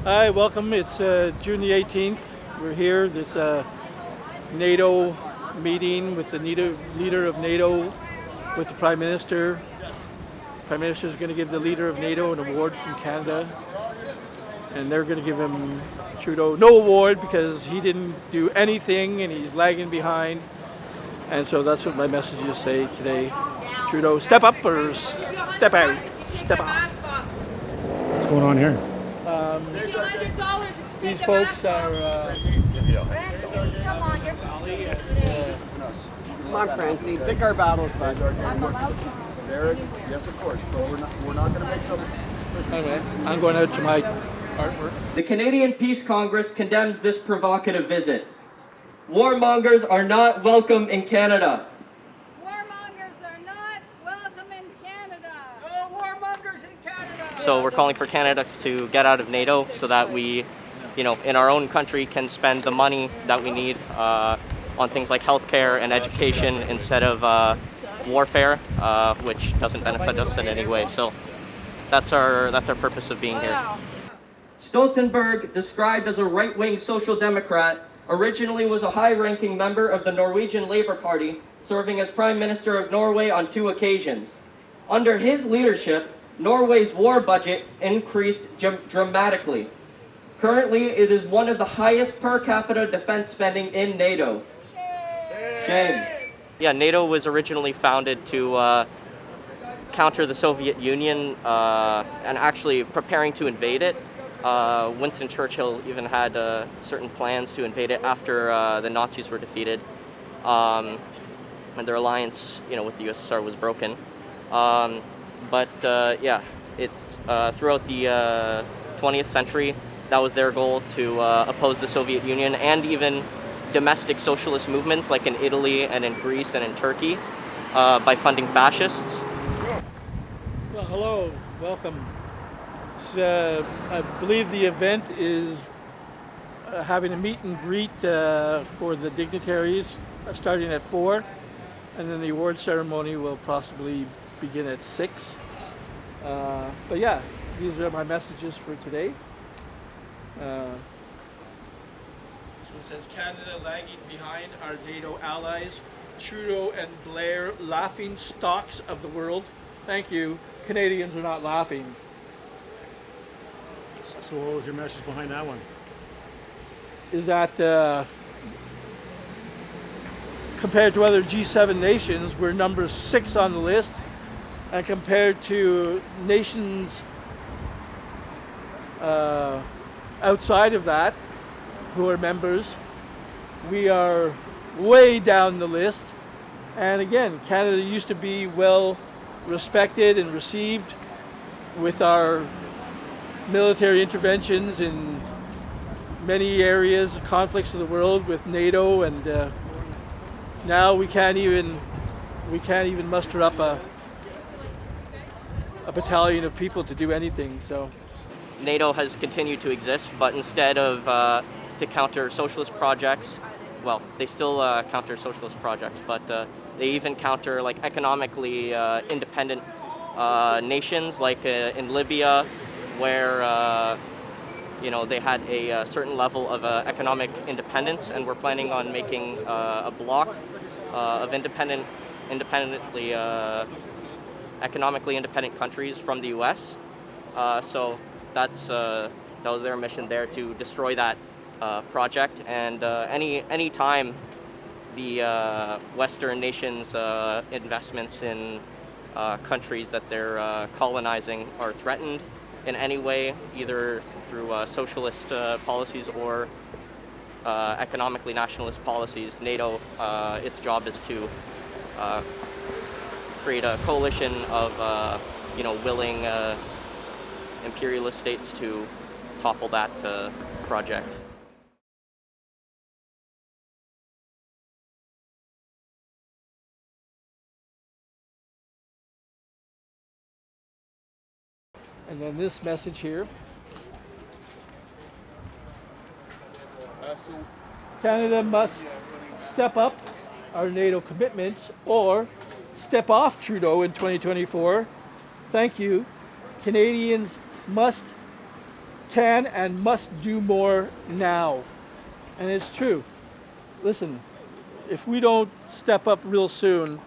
Hi, welcome. It's June the 18th. We're here. It's a NATO meeting with the leader of NATO with the Prime Minister. Prime Minister is going to give the leader of NATO an award from Canada. And they're going to give him, Trudeau, no award because he didn't do anything and he's lagging behind. And so that's what my messages say today. Trudeau, step up or step out. Step off. What's going on here? These folks are... Come on, Francie, pick our battles, bud. Derek, yes, of course, but we're not going to make trouble. Anyway, I'm going out to my artwork. The Canadian Peace Congress condemns this provocative visit. Warmongers are not welcome in Canada. Warmongers are not welcome in Canada. No warmongers in Canada. So we're calling for Canada to get out of NATO so that we, in our own country can spend the money that we need on things like healthcare and education instead of warfare, which doesn't benefit us in any way. So that's our purpose of being here. Stoltenberg, described as a right-wing social democrat, originally was a high-ranking member of the Norwegian Labour Party, serving as Prime Minister of Norway on 2 occasions. Under his leadership, Norway's war budget increased dramatically. Currently, it is one of the highest per capita defense spending in NATO. Shame. Yeah, NATO was originally founded to counter the Soviet Union and actually preparing to invade it. Winston Churchill even had certain plans to invade it after the Nazis were defeated, and their alliance, with the USSR was broken. It's throughout the 20th century, that was their goal to oppose the Soviet Union and even domestic socialist movements like in Italy and in Greece and in Turkey by funding fascists. Well, hello, welcome. I believe the event is having a meet and greet for the dignitaries starting at 4, and then the award ceremony will possibly begin at 6. But yeah, these are my messages for today. So it says Canada lagging behind our NATO allies, Trudeau and Blair laughing stocks of the world. Thank you. Canadians are not laughing. So what was your message behind that one? Is that compared to other G7 nations, we're number 6 on the list, and compared to nations outside of that, who are members, we are way down the list. And again, Canada used to be well respected and received with our military interventions in many areas, conflicts of the world with NATO, and now we can't even muster up a battalion of people to do anything. So NATO has continued to exist, but instead of to counter socialist projects, well, they still counter socialist projects, but they even counter like economically independent nations, like in Libya, where they had a certain level of economic independence, and we're planning on making a bloc of independently economically independent countries from the U.S. So that was their mission there, to destroy that project. And any time the Western nations' investments in countries that they're colonizing are threatened in any way, either through socialist policies or economically nationalist policies, NATO, its job is to create a coalition of willing imperialist states to topple that project. And then this message here. Canada must step up our NATO commitments or step off Trudeau in 2024. Thank you. Canadians must can and must do more now. And it's true. Listen, if we don't step up real soon,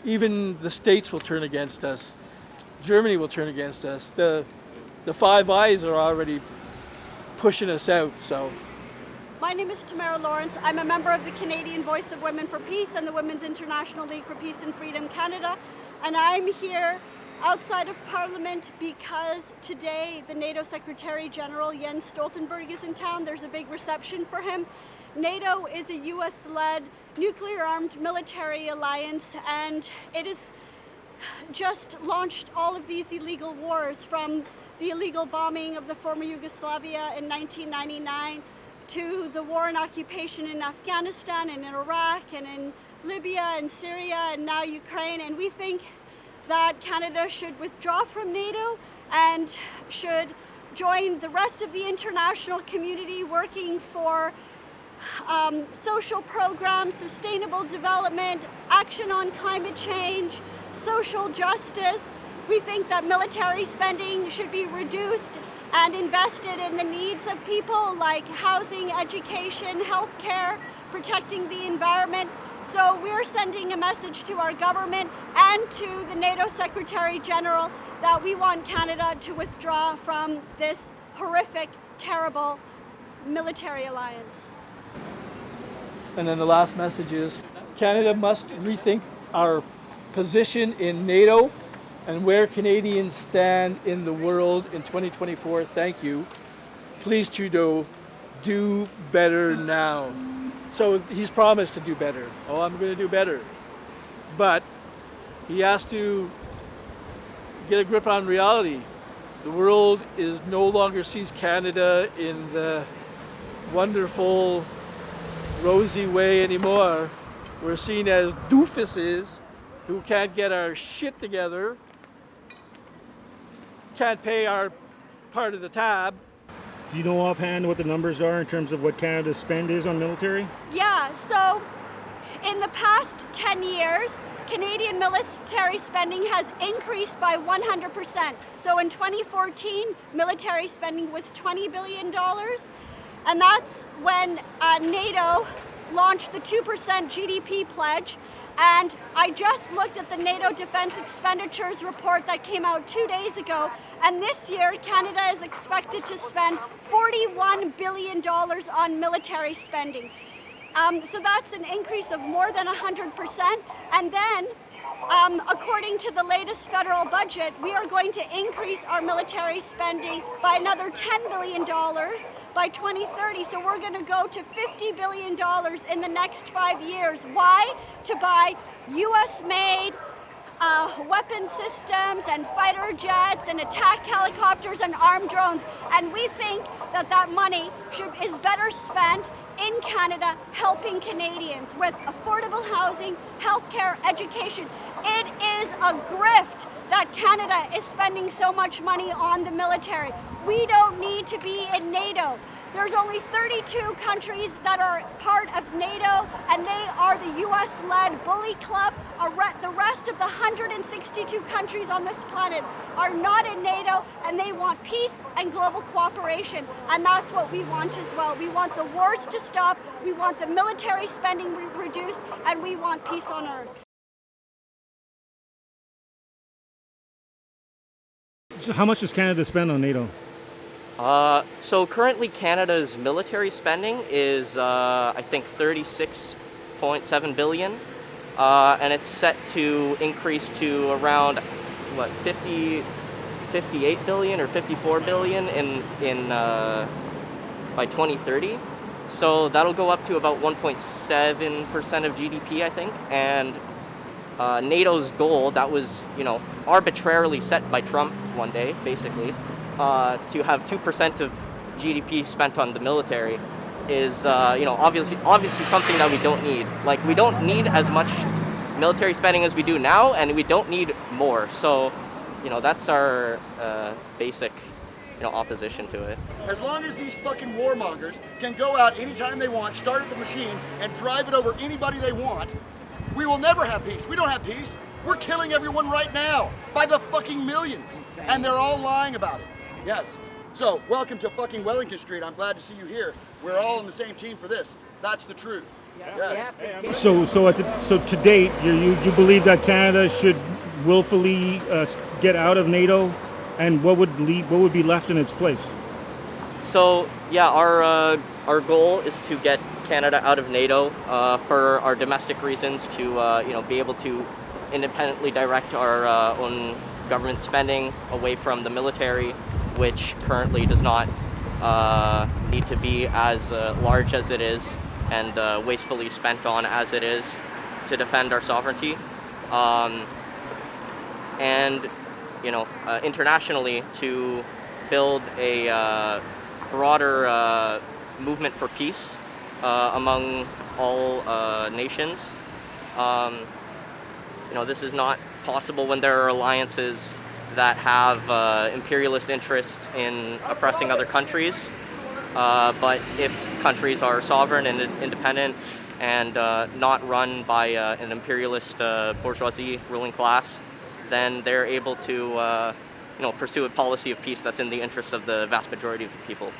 even the states will turn against us. Germany will turn against us. The Five Eyes are already pushing us out, so. My name is Tamara Lawrence. I'm a member of the Canadian Voice of Women for Peace and the Women's International League for Peace and Freedom Canada. And I'm here outside of Parliament because today the NATO Secretary General Jens Stoltenberg is in town. There's a big reception for him. NATO is a US-led nuclear-armed military alliance, and it has just launched all of these illegal wars, from the illegal bombing of the former Yugoslavia in 1999 to the war and occupation in Afghanistan and in Iraq and in Libya and Syria and now Ukraine. And we think that Canada should withdraw from NATO and should join the rest of the international community working for social programs, sustainable development, action on climate change, social justice. We think that military spending should be reduced and invested in the needs of people like housing, education, healthcare, protecting the environment. So we're sending a message to our government and to the NATO Secretary General that we want Canada to withdraw from this horrific, terrible military alliance. And then the last message is Canada must rethink our position in NATO and where Canadians stand in the world in 2024. Thank you. Please, Trudeau, do better now. So he's promised to do better. Oh, I'm going to do better. But he has to get a grip on reality. The world is no longer sees Canada in the wonderful, rosy way anymore. We're seen as doofuses who can't get our shit together, can't pay our part of the tab. Do you know offhand what the numbers are in terms of what Canada's spend is on military? Yeah, so in the past 10 years, Canadian military spending has increased by 100%. So in 2014, military spending was $20 billion. And that's when NATO launched the 2% GDP pledge. And I just looked at the NATO Defense Expenditures report that came out 2 days ago. And this year, Canada is expected to spend $41 billion on military spending. So that's an increase of more than 100%. And then, according to the latest federal budget, we are going to increase our military spending by another $10 billion by 2030. So we're going to go to $50 billion in the next 5 years. Why? To buy US-made weapon systems and fighter jets and attack helicopters and armed drones. And we think that that money is better spent in Canada helping Canadians with affordable housing, healthcare, education. It is a grift that Canada is spending so much money on the military. We don't need to be in NATO. There's only 32 countries that are part of NATO, and they are the US-led bully club. The rest of the 162 countries on this planet are not in NATO, and they want peace and global cooperation. And that's what we want as well. We want the wars to stop, we want the military spending reduced, and we want peace on earth. So how much does Canada spend on NATO? So currently Canada's military spending is, I think, $36.7 billion, and it's set to increase to around, 58 billion or 54 billion by 2030. So that'll go up to about 1.7% of GDP, I think, and NATO's goal, that was, arbitrarily set by Trump one day, basically, to have 2% of GDP spent on the military is, obviously something that we don't need. Like, we don't need as much military spending as we do now, and we don't need more. So, that's our basic, opposition to it. As long as these fucking warmongers can go out anytime they want, start at the machine, and drive it over anybody they want, we will never have peace. We don't have peace. We're killing everyone right now by the fucking millions, and they're all lying about it. Yes. So, welcome to fucking Wellington Street. I'm glad to see you here. We're all on the same team for this. That's the truth. Yes. So to date, you believe that Canada should willfully get out of NATO, and what would be left in its place? So yeah, our goal is to get Canada out of NATO for our domestic reasons, to be able to independently direct our own government spending away from the military, which currently does not need to be as large as it is and wastefully spent on as it is to defend our sovereignty. And internationally, to build a broader movement for peace among all nations. This is not possible when there are alliances that have imperialist interests in oppressing other countries. But if countries are sovereign and independent and not run by an imperialist bourgeoisie ruling class, then they're able to pursue a policy of peace that's in the interests of the vast majority of the people.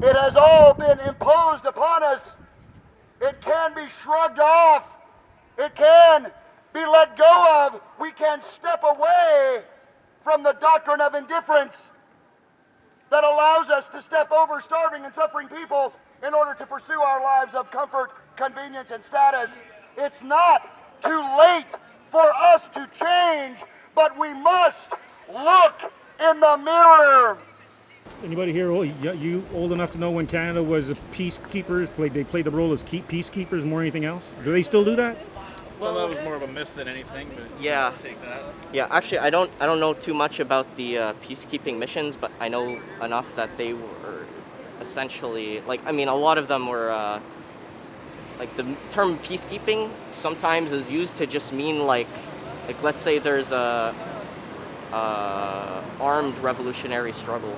It has all been imposed upon us. It can be shrugged off. It can be let go of. We can step away from the doctrine of indifference that allows us to step over starving and suffering people in order to pursue our lives of comfort, convenience, and status. It's not too late for us to change, but we must look in the mirror. Anybody here, you old enough to know when Canada was peacekeepers? They played the role as peacekeepers more than anything else? Do they still do that? Well, that was more of a myth than anything, but Yeah. take that. Yeah, actually, I don't know too much about the peacekeeping missions, but I know enough that they were essentially a lot of them were the term peacekeeping sometimes is used to just mean like let's say there's a armed revolutionary struggle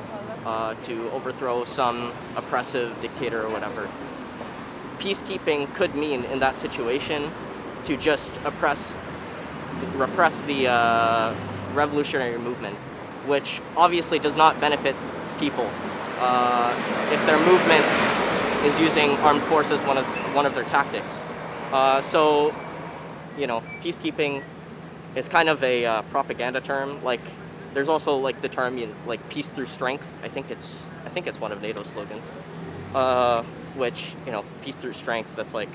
to overthrow some oppressive dictator or whatever. Peacekeeping could mean in that situation to just repress the revolutionary movement, which obviously does not benefit people if their movement is using armed force as one of their tactics. So peacekeeping is kind of a propaganda term. Like, there's also the term peace through strength. I think it's one of NATO's slogans. Which peace through strength. That's like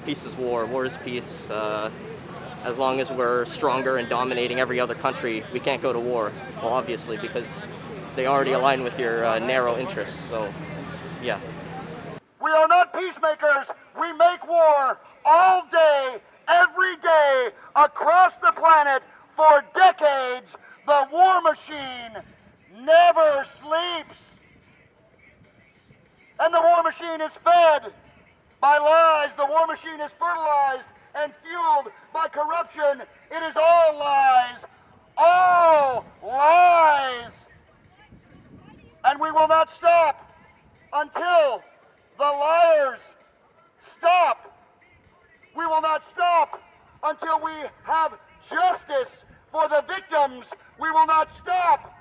peace is war, war is peace. As long as we're stronger and dominating every other country, we can't go to war. Well, obviously, because they already align with your narrow interests. So yeah. We are not peacemakers. We make war all day, every day, across the planet for decades. The war machine never sleeps. And the war machine is fed by lies. The war machine is fertilized and fueled by corruption. It is all lies. All lies. And we will not stop until the liars stop. We will not stop until we have justice for the victims. We will not stop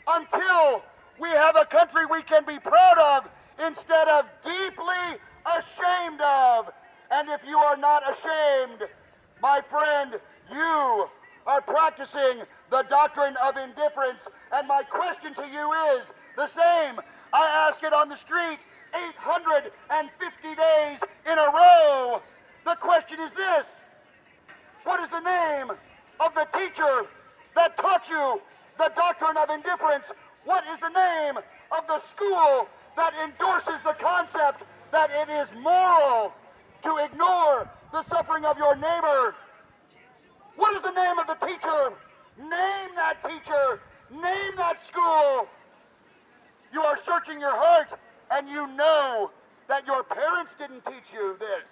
until we have a country we can be proud of instead of deeply ashamed of. And if you are not ashamed, my friend, you are practicing the doctrine of indifference. And my question to you is the same. I ask it on the street 850 days in a row. The question is this: what is the name of the teacher that taught you the doctrine of indifference? What is the name of the school that endorses the concept that it is moral to ignore the suffering of your neighbor? What is the name of the teacher? Name that teacher. Name that school. You are searching your heart, and you know that your parents didn't teach you this.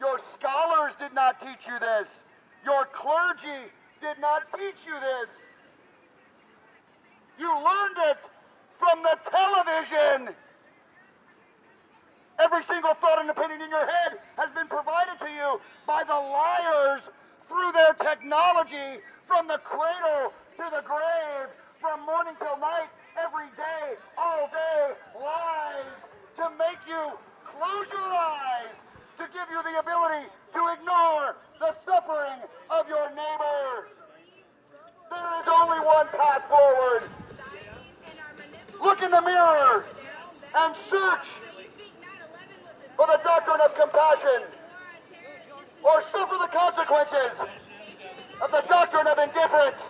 Your scholars did not teach you this. Your clergy did not teach you this. You learned it from the television. Every single thought and opinion in your head has been provided to you by the liars through their technology, from the cradle to the grave, from morning till night. every day, all day, lies to make you close your eyes, to give you the ability to ignore the suffering of your neighbor. There is only one path forward. Look in the mirror and search for the doctrine of compassion, or suffer the consequences of the doctrine of indifference.